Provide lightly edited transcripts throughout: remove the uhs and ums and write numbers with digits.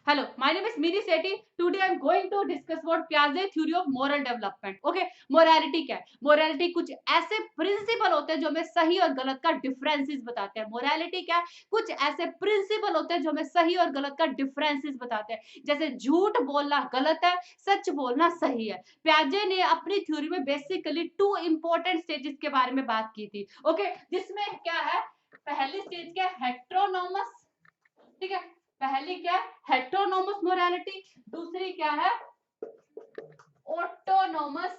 Hello, my name is Miri Sethi. Today I am going to discuss about Piaget theory of moral development. Okay, morality क्या है? Morality कुछ ऐसे principal होते हैं जो हमें सही और गलत का डिफरेंसेस बताते हैं. Morality क्या है? कुछ ऐसे प्रिंसिपल होते हैं जो हमें सही और गलत का डिफरेंसेस बताते हैं. जैसे झूठ बोलना गलत है, सच बोलना सही है. प्याजे ने अपनी थ्योरी में बेसिकली 2 इंपॉर्टेंट स्टेजेस के बारे में बात की थी. ओके, जिसमें क्या है? पहली स्टेज क्या है? हेटेरोनॉमस. ठीक है, पहली क्या है? हेटेरोनॉमस मोरालिटी. दूसरी क्या है? Autonomous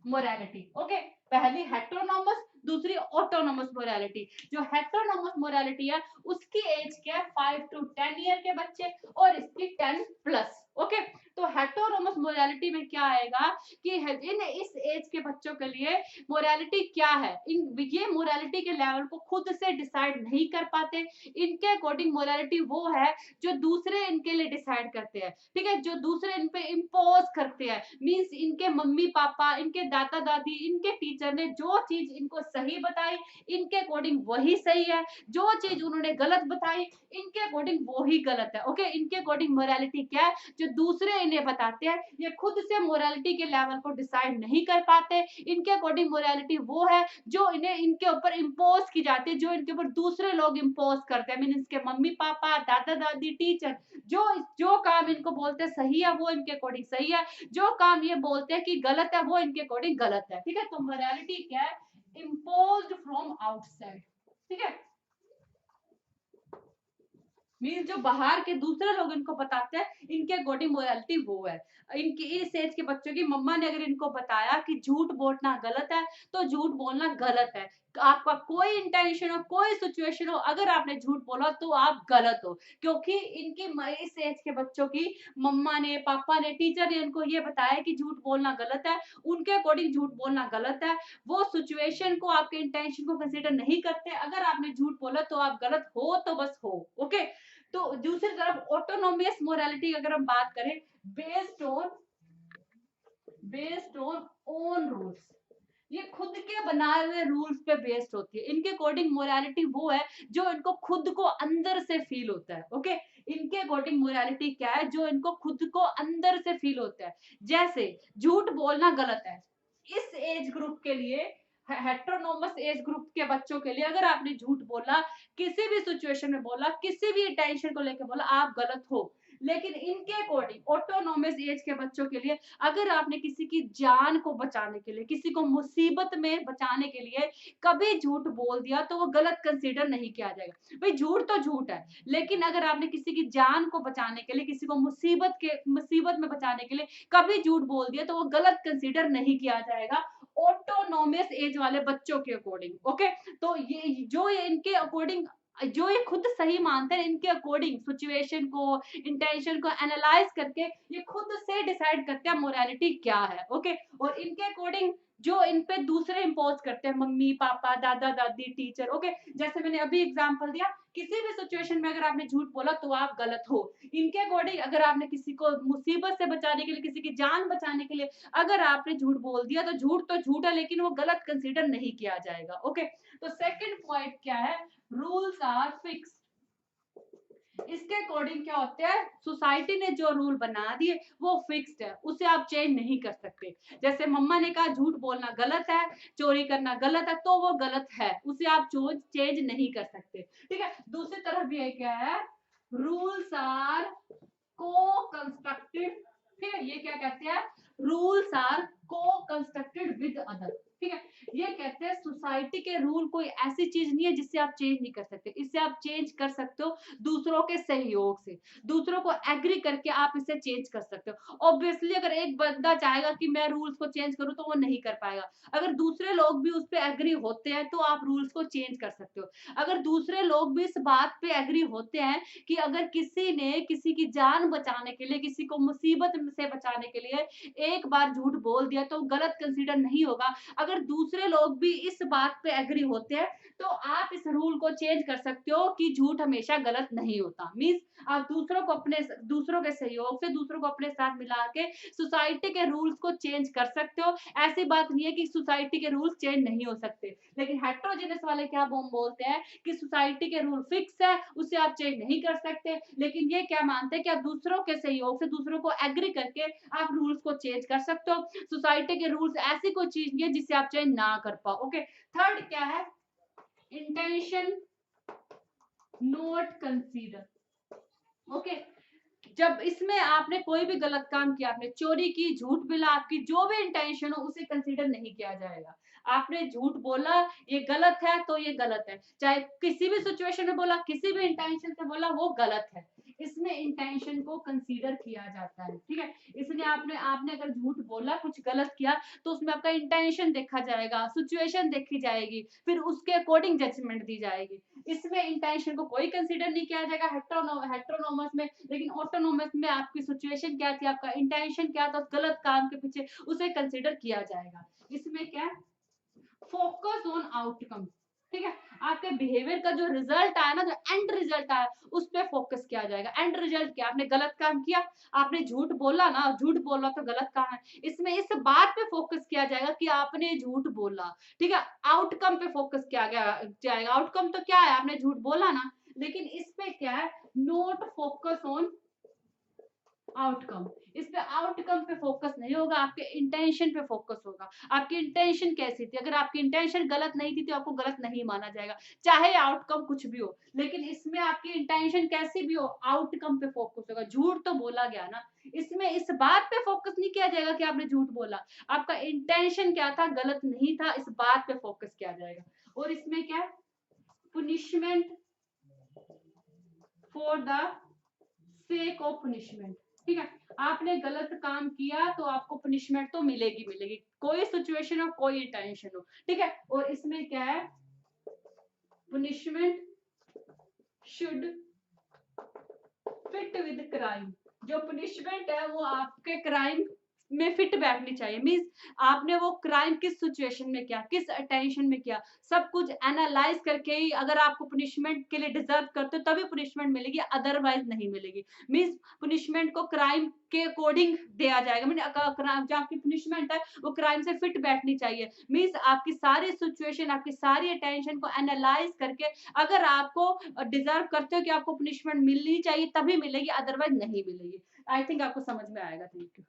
morality. ओके, पहली हेटेरोनॉमस, दूसरी ऑटोनॉमस मोरालिटी. जो हेटेरोनॉमस मोरालिटी है उसकी एज क्या है? 5 to 10 ईयर के बच्चे और इसकी 10 प्लस. ओके, तो हेटेरोनॉमस मोरालिटी में क्या आएगा कि इन इस एज के बच्चों के लिए मोरालिटी क्या है, ये मोरालिटी के लेवल को खुद से डिसाइड नहीं कर पाते. इनके अकॉर्डिंग मोरालिटी वो है जो दूसरे इनके लिए डिसाइड करते हैं. ठीक है, जो दूसरे इन पे इम्पोज करते हैं. मींस इनके मम्मी पापा, इनके दादा दादी, इनके टीचर ने जो चीज इनको सही बताई, इनके अकॉर्डिंग वही सही है. जो चीज उन्होंने गलत बताई, इनके अकॉर्डिंग वो ही गलत है. ओके, इनके अकॉर्डिंग मोरालिटी क्या है? जो दूसरे इन्हें बताते हैं, ये खुद से मोरालिटी के लेवल को डिसाइड नहीं कर पाते. इनके अकॉर्डिंग मोरालिटी वो है जो इन्हें इनके ऊपर इम्पोज की जाती है, जो इनके ऊपर दूसरे लोग इम्पोज करते हैं. मीन इसके मम्मी पापा, दादा दादी, टीचर, जो जो काम इनको बोलते हैं सही है वो इनके अकॉर्डिंग सही है, जो काम ये बोलते हैं कि गलत है वो इनके अकॉर्डिंग गलत है. ठीक है, तो मोरालिटी क्या है? Imposed from outside. ठीक है, मीन जो बाहर के दूसरे लोग इनको बताते हैं, इनके अकॉर्डिंग मोरालिटी वो है. इनकी इस एज के बच्चों की मम्मा ने अगर इनको बताया कि झूठ बोलना गलत है, तो झूठ बोलना गलत है. आपका कोई इंटेंशन हो, कोई सिचुएशन हो, अगर आपने झूठ बोला तो आप गलत हो. क्योंकि इनकी इस एज के बच्चों की मम्मा ने, पापा ने, टीचर ने इनको ये बताया कि झूठ बोलना गलत है. उनके अकॉर्डिंग झूठ बोलना गलत है. वो सिचुएशन को, आपके इंटेंशन को कंसीडर नहीं करते. अगर आपने झूठ बोला तो आप गलत हो तो बस हो. ओके, तो दूसरी तरफ ऑटोनोमियस मोरालिटी अगर हम बात करें, बेस्ड ऑन ओन रूल्स, ये खुद के बनाए हुए रूल्स पे बेस्ड होती है. इनके अकॉर्डिंग मोरालिटी वो है जो इनको खुद को अंदर से फील होता है. ओके, इनके अकॉर्डिंग मोरालिटी क्या है? जो इनको खुद को अंदर से फील होता है. जैसे झूठ बोलना गलत है, इस एज ग्रुप के लिए, हेटेरोनॉमस एज ग्रुप के बच्चों के लिए, अगर आपने झूठ बोला, किसी भी सिचुएशन में बोला, किसी भी टेंशन को लेकर बोला, आप गलत हो. लेकिन इनके अकॉर्डिंग ऑटोनॉमस एज के बच्चों के लिए, अगर आपने किसी की जान को बचाने के लिए, किसी को मुसीबत में बचाने के लिए कभी झूठ बोल दिया तो वो गलत कंसीडर नहीं किया जाएगा. भाई झूठ तो झूठ है, लेकिन अगर आपने किसी की जान को बचाने के लिए, किसी को मुसीबत में बचाने के लिए कभी झूठ बोल दिया तो वो गलत कंसीडर नहीं किया जाएगा ऑटोनॉमस एज वाले बच्चों के अकॉर्डिंग. ओके, तो ये इनके अकॉर्डिंग, जो ये खुद सही मानते हैं, इनके अकॉर्डिंग सिचुएशन को, इंटेंशन को एनालाइज करके ये खुद से डिसाइड करते हैं मोरालिटी क्या है. ओके, और इनके अकॉर्डिंग जो इन पे दूसरे इम्पोज करते हैं, मम्मी पापा, दादा दादी, टीचर. ओके, जैसे मैंने अभी एग्जांपल दिया, किसी भी सिचुएशन में अगर आपने झूठ बोला तो आप गलत हो. इनके अकॉर्डिंग अगर आपने किसी को मुसीबत से बचाने के लिए, किसी की जान बचाने के लिए अगर आपने झूठ बोल दिया तो झूठ है, लेकिन वो गलत कंसीडर नहीं किया जाएगा. ओके, तो सेकंड पॉइंट क्या है? Rules are fixed. इसके अकॉर्डिंग क्या होता है? सोसाइटी ने जो रूल बना दिए वो फिक्स्ड है, उसे आप चेंज नहीं कर सकते. जैसे मम्मा ने कहा झूठ बोलना गलत है, चोरी करना गलत है, तो वो गलत है, उसे आप चेंज नहीं कर सकते. ठीक है, दूसरी तरफ ये क्या है? रूल्स आर को कंस्ट्रक्टेड. ठीक है, ये क्या कहते हैं? रूल्स आर को कंस्ट्रक्टेड विद अदर. ठीक है, ये कहते हैं सोसाइटी के रूल कोई ऐसी चीज नहीं है जिससे आप चेंज नहीं कर सकते. इससे आप चेंज कर सकते हो दूसरों के सहयोग से, दूसरों को एग्री करके आप इसे चेंज कर सकते हो. ऑब्वियसली अगर एक बंदा चाहेगा कि मैं रूल्स को चेंज करूं तो वो नहीं कर पाएगा. अगर दूसरे लोग भी उस पर एग्री होते हैं तो आप रूल्स को चेंज कर सकते हो. अगर दूसरे लोग भी इस बात पे एग्री होते हैं कि अगर किसी ने किसी की जान बचाने के लिए, किसी को मुसीबत से बचाने के लिए एक बार झूठ बोल दिया तो गलत कंसीडर नहीं होगा. अगर दूसरे दूसरे लोग भी इस बात पे एग्री होते हैं, तो आप इस रूल को चेंज कर सकते हो कि झूठ हमेशा गलत नहीं होता। मीन्स आप दूसरों के सहयोग से दूसरों को अपने साथ मिला के सोसाइटी के रूल्स को चेंज कर सकते हो। ऐसी बात नहीं है कि सोसाइटी के रूल्स चेंज नहीं हो सकते। लेकिन हेटेरोजेनस वाले क्या बोलते हैं कि सोसाइटी के रूल फिक्स है, उसे आप चेंज नहीं कर सकते। लेकिन ये क्या मानते हैं कि आप दूसरों के सहयोग से दूसरों को एग्री करके आप रूल्स को चेंज कर सकते हो। सोसाइटी के रूल्स ऐसी कोई चीज नहीं है जिसे आप चेंज ना कर पाओ। ओके, थर्ड क्या है? Intention not consider. ओके, जब इसमें आपने कोई भी गलत काम किया, आपने चोरी की, झूठ बोला, आपकी जो भी इंटेंशन हो उसे कंसीडर नहीं किया जाएगा। आपने झूठ बोला, ये गलत है तो ये गलत है। चाहे किसी भी सिचुएशन में बोला, किसी भी इंटेंशन से बोला, वो गलत है। इसमें इंटेंशन को कंसीडर किया जाता है, ठीक है? इसलिए आपने आपने अगर झूठ बोला, कुछ गलत किया, तो उसमें आपका इंटेंशन देखा जाएगा, सिचुएशन देखी जाएगी, फिर उसके अकॉर्डिंग जजमेंट दी जाएगी। इसमें इंटेंशन को कोई कंसीडर नहीं किया जाएगा हेटेरोनोमस में। लेकिन ऑटोनोमस में आपकी सिचुएशन क्या थी, आपका इंटेंशन क्या था, उस गलत काम के पीछे, उसे कंसीडर किया जाएगा। इसमें क्या? फोकस ऑन आउटकम, ठीक है? आपके बिहेवियर का जो रिजल्ट आया ना, जो एंड रिजल्ट आया, उस पे फोकस किया जाएगा। एंड रिजल्ट क्या? आपने गलत काम किया, आपने झूठ बोला ना, झूठ बोला तो गलत काम है। इसमें इस बात पे फोकस किया जाएगा कि आपने झूठ बोला, ठीक है? आउटकम पे फोकस किया गया जाएगा। आउटकम तो क्या है? आपने झूठ बोला ना, लेकिन इस पे क्या है? Note focus on outcome. इस पे आउटकम पे फोकस नहीं होगा, आपके इंटेंशन पे फोकस होगा। आपकी इंटेंशन कैसी थी? अगर आपकी इंटेंशन गलत नहीं थी तो आपको गलत नहीं माना जाएगा, चाहे आउटकम कुछ भी हो। लेकिन इसमें आपकी इंटेंशन कैसी भी हो, आउटकम पे फोकस होगा। झूठ तो बोला गया ना, इसमें इस बात पे फोकस नहीं किया जाएगा कि आपने झूठ बोला, आपका इंटेंशन क्या था, गलत नहीं था, इस बात पे फोकस किया जाएगा। और इसमें क्या? Punishment for the sake of punishment, ठीक है? आपने गलत काम किया तो आपको पनिशमेंट तो मिलेगी मिलेगी, कोई सिचुएशन हो, कोई टेंशन हो, ठीक है? और इसमें क्या है? Punishment should fit with crime. जो पनिशमेंट है वो आपके क्राइम में फिट बैठनी चाहिए। मींस आपने वो क्राइम किस सिचुएशन में किया, किस अटेंशन में किया, सब कुछ एनालाइज करके ही अगर आपको पनिशमेंट के लिए डिजर्व करते हो तभी पनिशमेंट मिलेगी, अदरवाइज नहीं मिलेगी। मींस पनिशमेंट को क्राइम के अकॉर्डिंग दिया जाएगा। मीन जो आपकी पनिशमेंट है वो क्राइम से फिट बैठनी चाहिए। मींस आपकी सारी सिचुएशन, आपकी सारी अटेंशन को एनालाइज करके अगर आपको डिजर्व करते हो कि आपको पनिशमेंट मिलनी चाहिए तभी मिलेगी, अदरवाइज नहीं मिलेगी। आई थिंक आपको समझ में आएगा। Thank you.